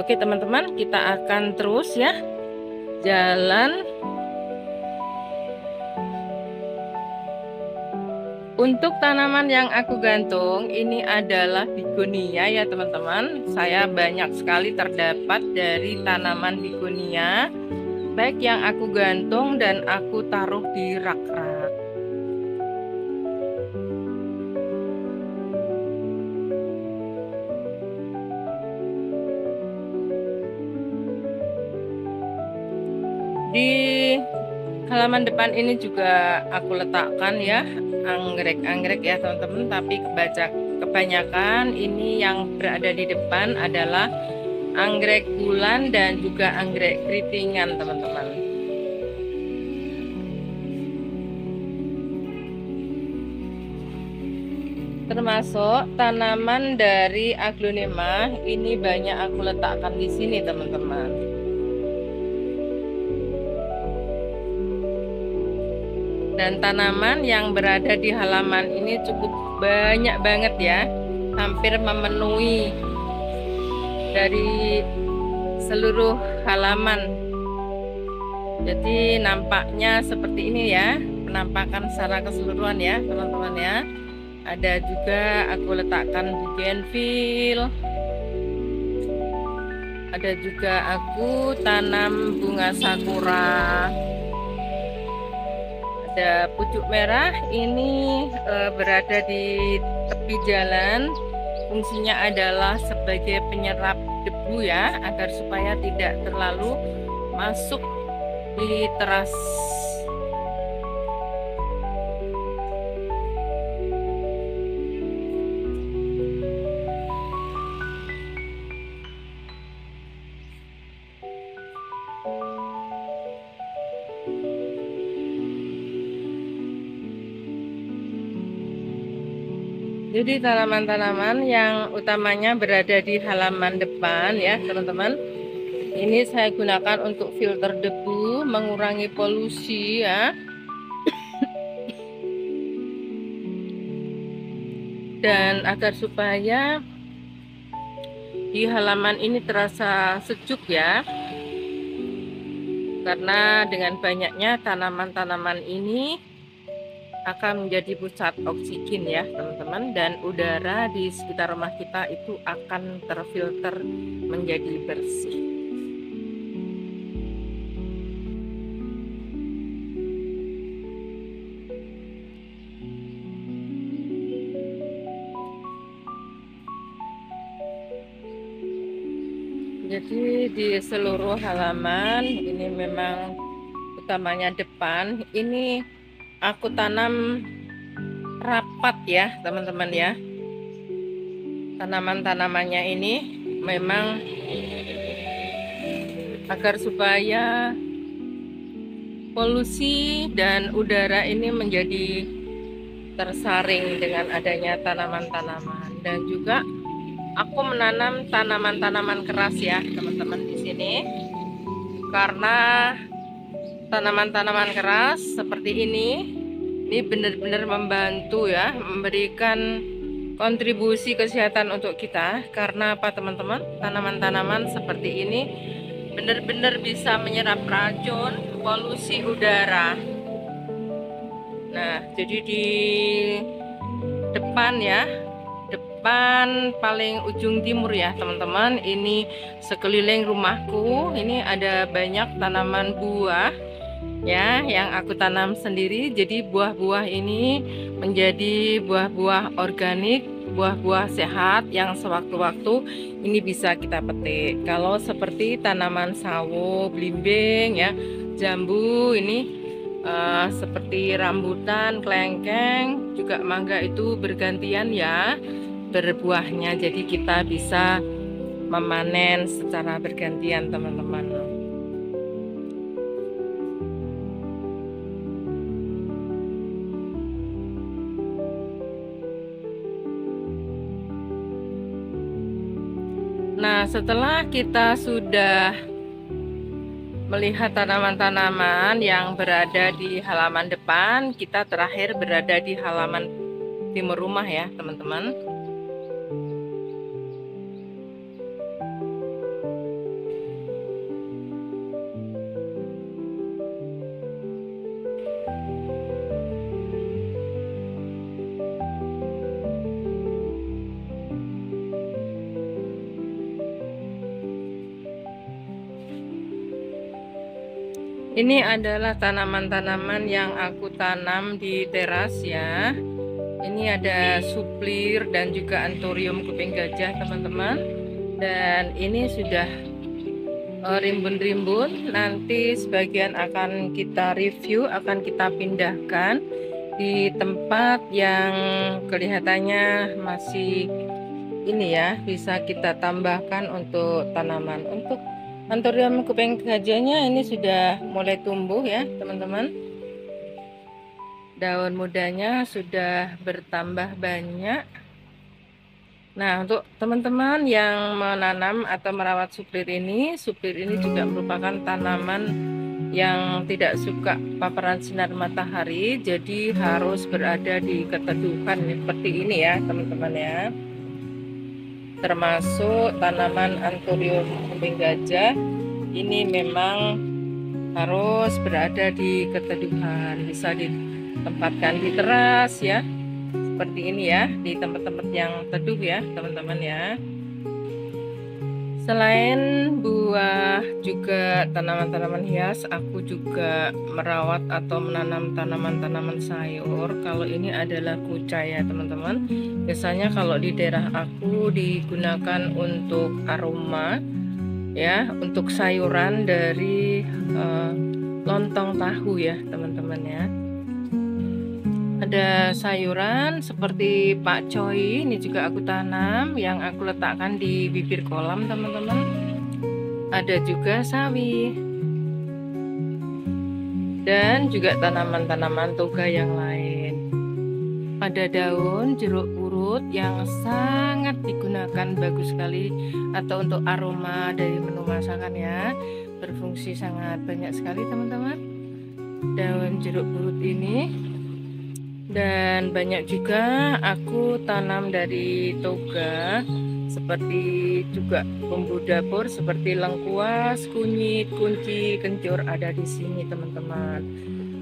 Oke teman-teman, kita akan terus ya jalan. Untuk tanaman yang aku gantung ini adalah begonia ya teman-teman. Saya banyak sekali terdapat dari tanaman begonia, baik yang aku gantung dan aku taruh di rak-rak. Di halaman depan ini juga aku letakkan ya anggrek-anggrek ya teman-teman, tapi kebanyakan ini yang berada di depan adalah anggrek bulan dan juga anggrek keritingan, teman-teman. Termasuk tanaman dari aglonema ini banyak aku letakkan di sini, teman-teman. Dan tanaman yang berada di halaman ini cukup banyak banget ya, hampir memenuhi dari seluruh halaman. Jadi nampaknya seperti ini ya, penampakan secara keseluruhan ya, teman-teman ya. Ada juga aku letakkan bougainville. Ada juga aku tanam bunga sakura. Ada pucuk merah, ini berada di tepi jalan. Fungsinya adalah sebagai penyerap debu ya, agar supaya tidak terlalu masuk di teras. Jadi tanaman-tanaman yang utamanya berada di halaman depan ya, teman-teman. Ini saya gunakan untuk filter debu, mengurangi polusi ya. Dan agar supaya di halaman ini terasa sejuk ya. Karena dengan banyaknya tanaman-tanaman ini akan menjadi pusat oksigen ya, teman-teman, dan udara di sekitar rumah kita itu akan terfilter menjadi bersih. Jadi di seluruh halaman ini memang utamanya depan ini aku tanam rapat ya, teman-teman ya. Tanaman-tanamannya ini memang agar supaya polusi dan udara ini menjadi tersaring dengan adanya tanaman-tanaman. Dan juga aku menanam tanaman-tanaman keras ya, teman-teman di sini. Karena tanaman-tanaman keras seperti ini benar-benar membantu ya, memberikan kontribusi kesehatan untuk kita. Karena apa, teman-teman? Tanaman-tanaman seperti ini benar-benar bisa menyerap racun polusi udara. Nah, jadi di depan ya, depan paling ujung timur ya, teman-teman, ini sekeliling rumahku ini ada banyak tanaman buah ya yang aku tanam sendiri. Jadi buah-buah ini menjadi buah-buah organik, buah-buah sehat yang sewaktu-waktu ini bisa kita petik. Kalau seperti tanaman sawo, belimbing ya, jambu ini seperti rambutan, kelengkeng, juga mangga itu bergantian ya berbuahnya. Jadi kita bisa memanen secara bergantian, teman-teman. Nah, setelah kita sudah melihat tanaman-tanaman yang berada di halaman depan, kita terakhir berada di halaman timur rumah ya, teman-teman. Ini adalah tanaman-tanaman yang aku tanam di teras ya. Ini ada suplir dan juga anthurium kuping gajah, teman-teman. Dan ini sudah rimbun-rimbun. Nanti sebagian akan kita review, akan kita pindahkan di tempat yang kelihatannya masih ini ya, bisa kita tambahkan untuk tanaman. Untuk Anthurium kuping gajahnya ini sudah mulai tumbuh ya teman-teman. Daun mudanya sudah bertambah banyak. Nah, untuk teman-teman yang menanam atau merawat suplir ini juga merupakan tanaman yang tidak suka paparan sinar matahari, jadi harus berada di keteduhan seperti ini ya teman-teman ya. Termasuk tanaman Anthurium kuping gajah ini memang harus berada di keteduhan, bisa ditempatkan di teras ya, seperti ini ya, di tempat-tempat yang teduh ya teman-teman ya. Selain buah juga tanaman-tanaman hias, aku juga merawat atau menanam tanaman-tanaman sayur. Kalau ini adalah kucai ya teman-teman. Biasanya kalau di daerah aku digunakan untuk aroma ya, untuk sayuran dari lontong tahu ya teman-teman ya. Ada sayuran seperti pakcoy, ini juga aku tanam, yang aku letakkan di bibir kolam teman-teman. Ada juga sawi dan juga tanaman-tanaman toga yang lain. Ada daun jeruk purut yang sangat digunakan, bagus sekali atau untuk aroma dari menu masakan ya, berfungsi sangat banyak sekali teman-teman daun jeruk purut ini. Dan banyak juga aku tanam dari toga, seperti juga bumbu dapur seperti lengkuas, kunyit, kunci, kencur ada di sini teman-teman.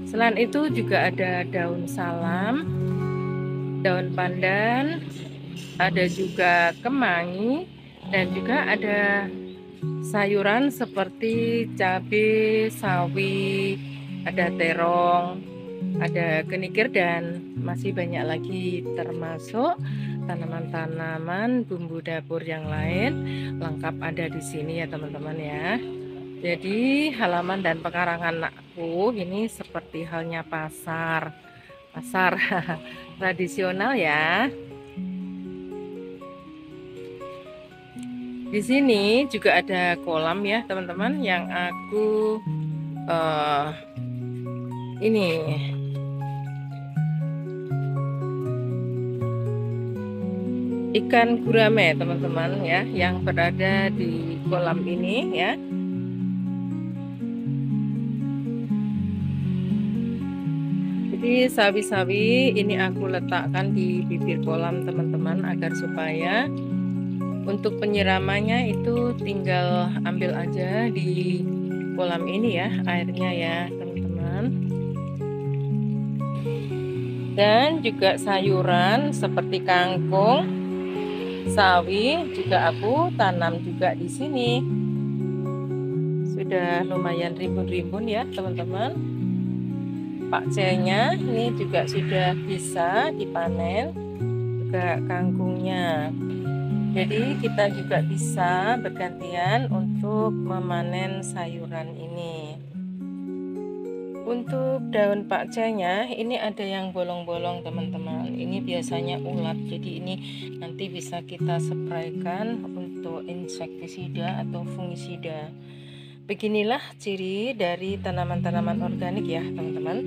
Selain itu juga ada daun salam, daun pandan, ada juga kemangi, dan juga ada sayuran seperti cabai, sawi, ada terong, ada kenikir, dan masih banyak lagi, termasuk tanaman-tanaman bumbu dapur yang lain lengkap ada di sini ya teman-teman ya. Jadi halaman dan pekarangan aku ini seperti halnya pasar tradisional ya. Di sini juga ada kolam ya teman-teman yang aku ini ikan gurame teman-teman ya, yang berada di kolam ini ya. Jadi sawi-sawi ini aku letakkan di bibir kolam teman-teman, agar supaya untuk penyiramannya itu tinggal ambil aja di kolam ini ya airnya ya teman-teman. Dan juga sayuran seperti kangkung, sawi juga aku tanam juga di sini. Sudah lumayan rimbun-rimbun ya teman-teman. Pakcoynya ini juga sudah bisa dipanen, juga kangkungnya. Jadi kita juga bisa bergantian untuk memanen sayuran ini. Untuk daun pakcoynya ini ada yang bolong-bolong teman-teman. Ini biasanya ulat, jadi ini nanti bisa kita spraykan untuk insektisida atau fungisida. Beginilah ciri dari tanaman-tanaman organik ya teman-teman,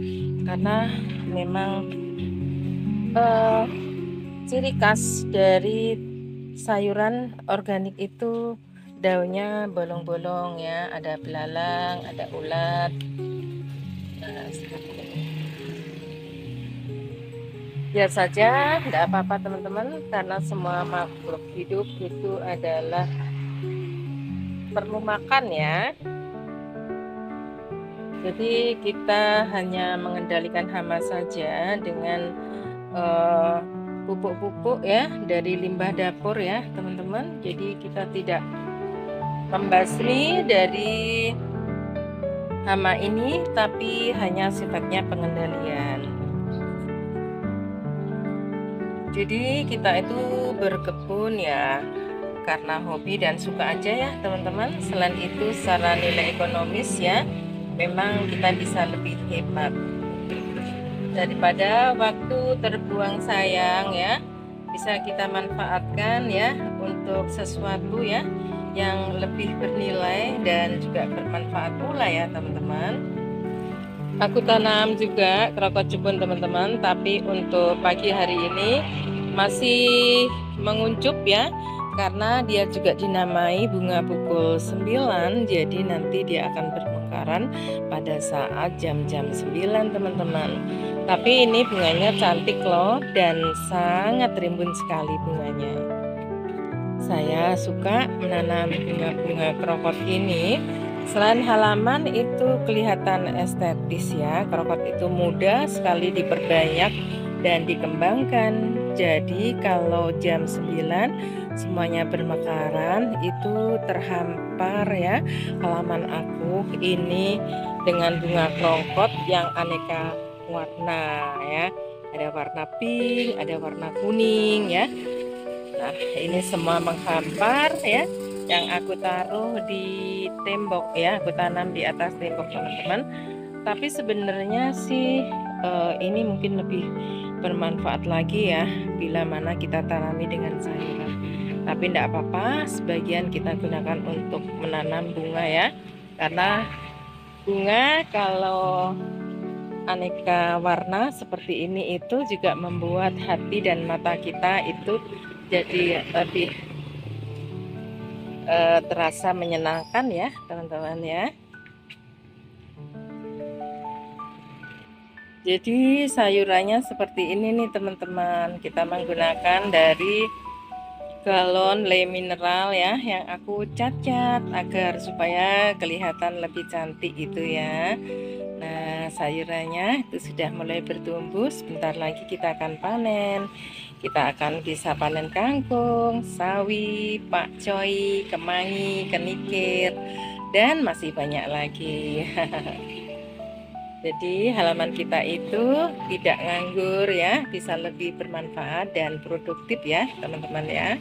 karena memang ciri khas dari sayuran organik itu daunnya bolong-bolong ya, ada belalang, ada ulat. Nah, seperti ini. Biar saja, tidak apa-apa teman-teman, karena semua makhluk hidup itu adalah perlu makan ya. Jadi kita hanya mengendalikan hama saja dengan pupuk-pupuk ya dari limbah dapur ya teman-teman. Jadi kita tidak membasmi dari hama ini, tapi hanya sifatnya pengendalian. Jadi kita itu berkebun ya karena hobi dan suka aja ya teman-teman. Selain itu secara nilai ekonomis ya memang kita bisa lebih hebat. daripada waktu terbuang sayang ya, bisa kita manfaatkan ya untuk sesuatu ya yang lebih bernilai dan juga bermanfaat pula ya teman-teman. Aku tanam juga krokot jepun teman-teman, tapi untuk pagi hari ini masih menguncup ya, karena dia juga dinamai bunga pukul 9, jadi nanti dia akan bermekaran pada saat jam-jam 9 teman-teman. Tapi ini bunganya cantik loh dan sangat rimbun sekali bunganya. Saya suka menanam bunga-bunga krokot ini. Selain halaman itu kelihatan estetis ya, krokot itu mudah sekali diperbanyak dan dikembangkan. Jadi kalau jam 9 semuanya bermekaran, itu terhampar ya halaman aku ini dengan bunga krokot yang aneka warna ya. Ada warna pink, ada warna kuning ya. Nah, ini semua menghampar ya, yang aku taruh di tembok ya, aku tanam di atas tembok teman-teman. Tapi sebenarnya sih ini mungkin lebih bermanfaat lagi ya bila mana kita tanami dengan sayuran. Tapi tidak apa-apa, sebagian kita gunakan untuk menanam bunga ya, karena bunga kalau aneka warna seperti ini itu juga membuat hati dan mata kita itu jadi lebih terasa menyenangkan ya teman-teman ya. Jadi sayurannya seperti ini nih teman-teman, kita menggunakan dari galon le mineral ya, yang aku cat-cat agar supaya kelihatan lebih cantik itu ya. Nah, sayurannya itu sudah mulai bertumbuh, sebentar lagi kita akan panen. Kita akan bisa panen kangkung, sawi, pakcoy, kemangi, kenikir, dan masih banyak lagi. Jadi halaman kita itu tidak nganggur ya, bisa lebih bermanfaat dan produktif ya teman-teman ya.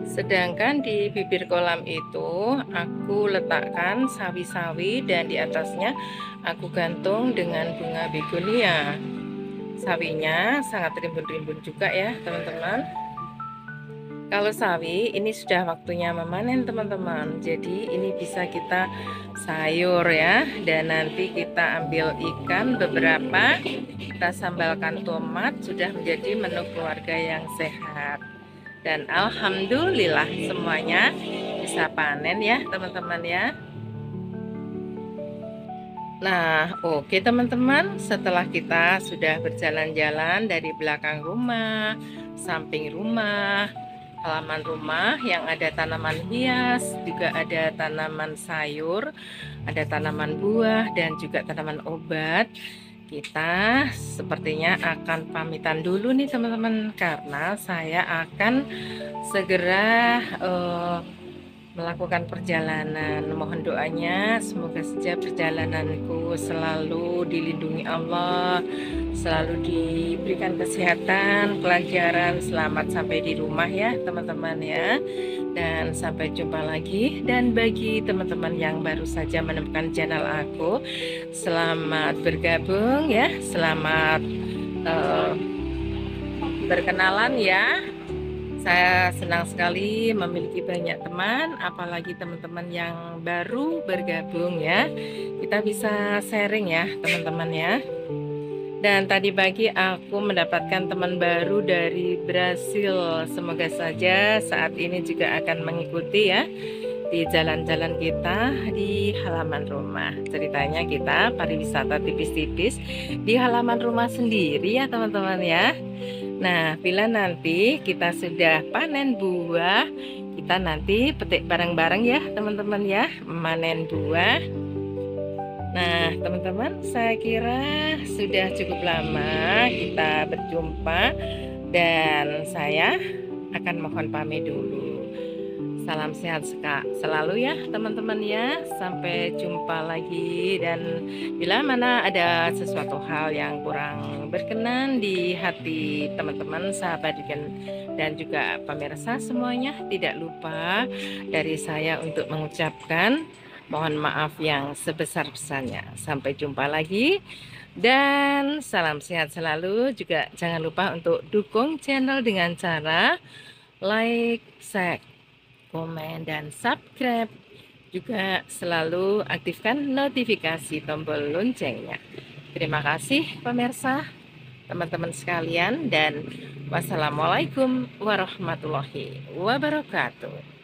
Sedangkan di bibir kolam itu aku letakkan sawi-sawi dan di atasnya aku gantung dengan bunga begonia. Sawinya sangat rimbun-rimbun juga ya teman-teman. Kalau sawi ini sudah waktunya memanen teman-teman, jadi ini bisa kita sayur ya, dan nanti kita ambil ikan beberapa, kita sambalkan tomat, sudah menjadi menu keluarga yang sehat. Dan alhamdulillah semuanya bisa panen ya teman-teman ya. Nah, oke teman-teman, setelah kita sudah berjalan-jalan dari belakang rumah, samping rumah, halaman rumah yang ada tanaman hias, juga ada tanaman sayur, ada tanaman buah dan juga tanaman obat. Kita sepertinya akan pamitan dulu nih teman-teman, karena saya akan segera melakukan perjalanan. Mohon doanya semoga saja perjalananku selalu dilindungi Allah, selalu diberikan kesehatan, kelancaran, selamat sampai di rumah ya teman-teman ya. Dan sampai jumpa lagi. Dan bagi teman-teman yang baru saja menemukan channel aku, selamat bergabung ya, selamat berkenalan ya. Saya senang sekali memiliki banyak teman, apalagi teman-teman yang baru bergabung ya. Kita bisa sharing ya teman-teman ya. Dan tadi pagi aku mendapatkan teman baru dari Brasil. Semoga saja saat ini juga akan mengikuti ya di jalan-jalan kita di halaman rumah. Ceritanya kita pariwisata tipis-tipis di halaman rumah sendiri ya teman-teman ya. Nah, bila nanti kita sudah panen buah, kita nanti petik bareng-bareng ya teman-teman ya, memanen buah. Nah teman-teman, saya kira sudah cukup lama kita berjumpa, dan saya akan mohon pamit dulu. Salam sehat selalu ya teman-teman ya. Sampai jumpa lagi, dan bila mana ada sesuatu hal yang kurang berkenan di hati teman-teman, sahabat dan juga pemirsa semuanya, tidak lupa dari saya untuk mengucapkan Mohon maaf yang sebesar-besarnya. Sampai jumpa lagi dan salam sehat selalu. Juga jangan lupa untuk dukung channel dengan cara like, share, komen, dan subscribe. Juga selalu aktifkan notifikasi tombol loncengnya. Terima kasih pemirsa, teman-teman sekalian, dan wassalamualaikum warahmatullahi wabarakatuh.